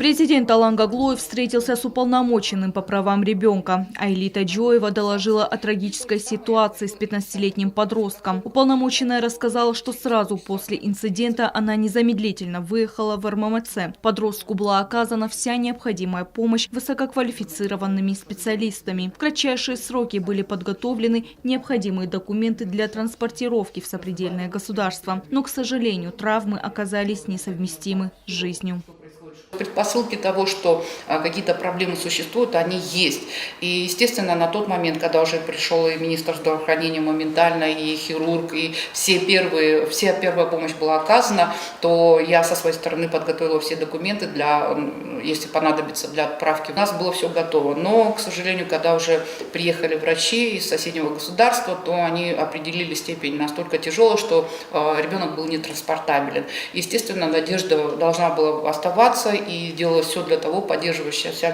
Президент Алан Гаглоев встретился с уполномоченным по правам ребенка. Айли Таджиоева доложила о трагической ситуации с 15-летним подростком. Уполномоченная рассказала, что сразу после инцидента она незамедлительно выехала в РММЦ. Подростку была оказана вся необходимая помощь высококвалифицированными специалистами. В кратчайшие сроки были подготовлены необходимые документы для транспортировки в сопредельное государство. Но, к сожалению, травмы оказались несовместимы с жизнью. Предпосылки того, что какие-то проблемы существуют, они есть. И, естественно, на тот момент, когда уже пришел и министр здравоохранения моментально, и хирург, и вся первая помощь была оказана, то я со своей стороны подготовила все документы, если понадобится, для отправки. У нас было все готово. Но, к сожалению, когда уже приехали врачи из соседнего государства, то они определили степень настолько тяжелую, что ребенок был нетранспортабелен. Естественно, надежда должна была оставаться, и делалось все для того, поддерживающая вся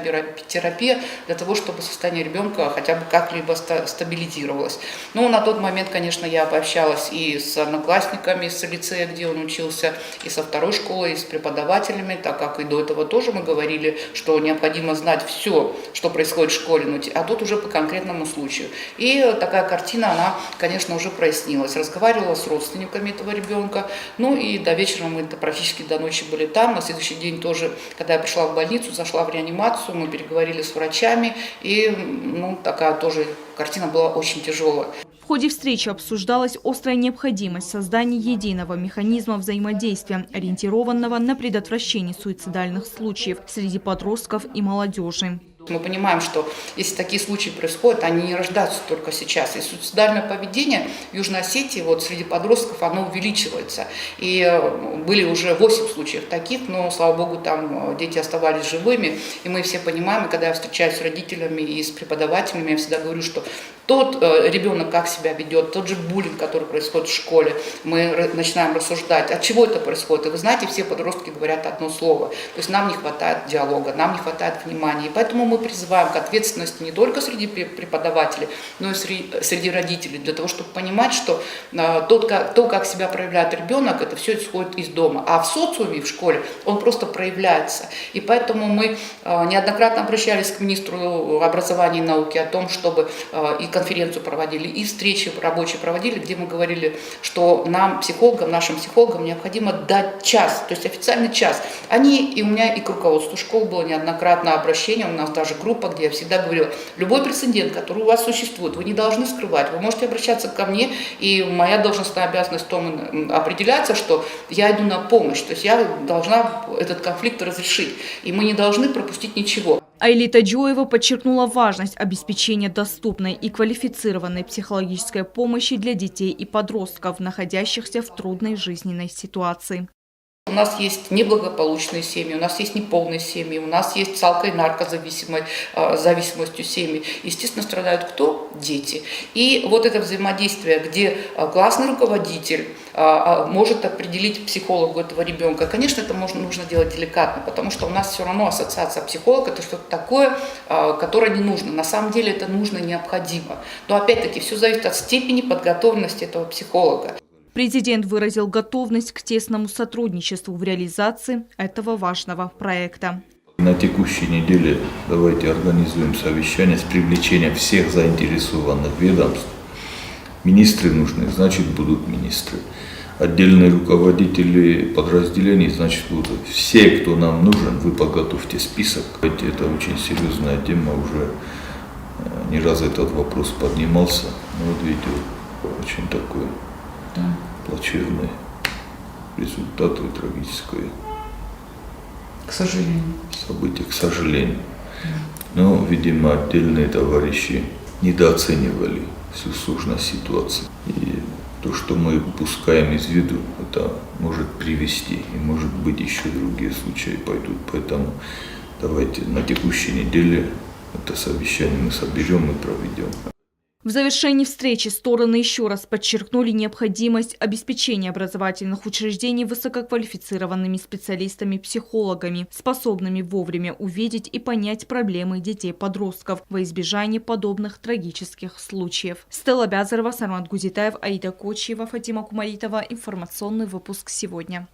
терапия, для того, чтобы состояние ребенка хотя бы как-либо стабилизировалось. Но на тот момент, конечно, я пообщалась и с одноклассниками с лицея, где он учился, и со второй школы, и с преподавателями, так как и до этого тоже мы говорили, что необходимо знать все, что происходит в школе, а тут уже по конкретному случаю. И такая картина, она, конечно, уже прояснилась. Разговаривала с родственниками этого ребенка, ну и до вечера мы практически до ночи были там. На следующий день тоже, когда я пришла в больницу, зашла в реанимацию, мы переговорили с врачами, и такая тоже картина была очень тяжелая. В ходе встречи обсуждалась острая необходимость создания единого механизма взаимодействия, ориентированного на предотвращение суицидальных случаев среди подростков и молодежи. Мы понимаем, что если такие случаи происходят, они не рождаются только сейчас. И суицидальное поведение в Южной Осетии среди подростков оно увеличивается. И были уже 8 случаев таких, но, слава богу, там дети оставались живыми. И мы все понимаем, и когда я встречаюсь с родителями и с преподавателями, я всегда говорю, что тот ребенок как себя ведет, тот же буллинг, который происходит в школе, мы начинаем рассуждать, от чего это происходит. И вы знаете, все подростки говорят одно слово. То есть нам не хватает диалога, нам не хватает внимания. И поэтому мы призываем к ответственности не только среди преподавателей, но и среди родителей, для того, чтобы понимать, что то, как себя проявляет ребенок, это все исходит из дома. А в социуме, в школе, он просто проявляется. И поэтому мы неоднократно обращались к министру образования и науки о том, чтобы и конференцию проводили, и встречи рабочие проводили, где мы говорили, что нам, психологам, нашим психологам, необходимо дать час, то есть официальный час. У меня и к руководству школ было неоднократно обращение, у нас даже группа, где я всегда говорила, любой прецедент, который у вас существует, вы не должны скрывать, вы можете обращаться ко мне, и моя должностная обязанность в том определяется, что я иду на помощь, то есть я должна этот конфликт разрешить, и мы не должны пропустить ничего. Айли Таджиоева подчеркнула важность обеспечения доступной и квалифицированной психологической помощи для детей и подростков, находящихся в трудной жизненной ситуации. У нас есть неблагополучные семьи, у нас есть неполные семьи, у нас есть с алко- и наркозависимостью семьи. Естественно, страдают кто? Дети. И это взаимодействие, где классный руководитель может определить психологу этого ребенка. Конечно, это нужно делать деликатно, потому что у нас все равно ассоциация психолог – это что-то такое, которое не нужно. На самом деле это нужно, необходимо. Но опять-таки все зависит от степени подготовленности этого психолога. Президент выразил готовность к тесному сотрудничеству в реализации этого важного проекта. На текущей неделе давайте организуем совещание с привлечением всех заинтересованных ведомств. Министры нужны, значит будут министры. Отдельные руководители подразделений, значит будут. Все, кто нам нужен, вы подготовьте список. Это очень серьезная тема, уже не раз этот вопрос поднимался. Видите, очень такой плачевный результат и трагическое, к сожалению, событие, к сожалению. Но, видимо, отдельные товарищи недооценивали всю сложность ситуации. И то, что мы упускаем из виду, это может привести, и может быть еще другие случаи пойдут. Поэтому давайте на текущей неделе это совещание мы соберем и проведем. В завершении встречи стороны еще раз подчеркнули необходимость обеспечения образовательных учреждений высококвалифицированными специалистами-психологами, способными вовремя увидеть и понять проблемы детей-подростков во избежание подобных трагических случаев. Стелла Бязарова, Сармат Гузитаев, Аида Кочиева, Фатима Кумаритова. Информационный выпуск сегодня.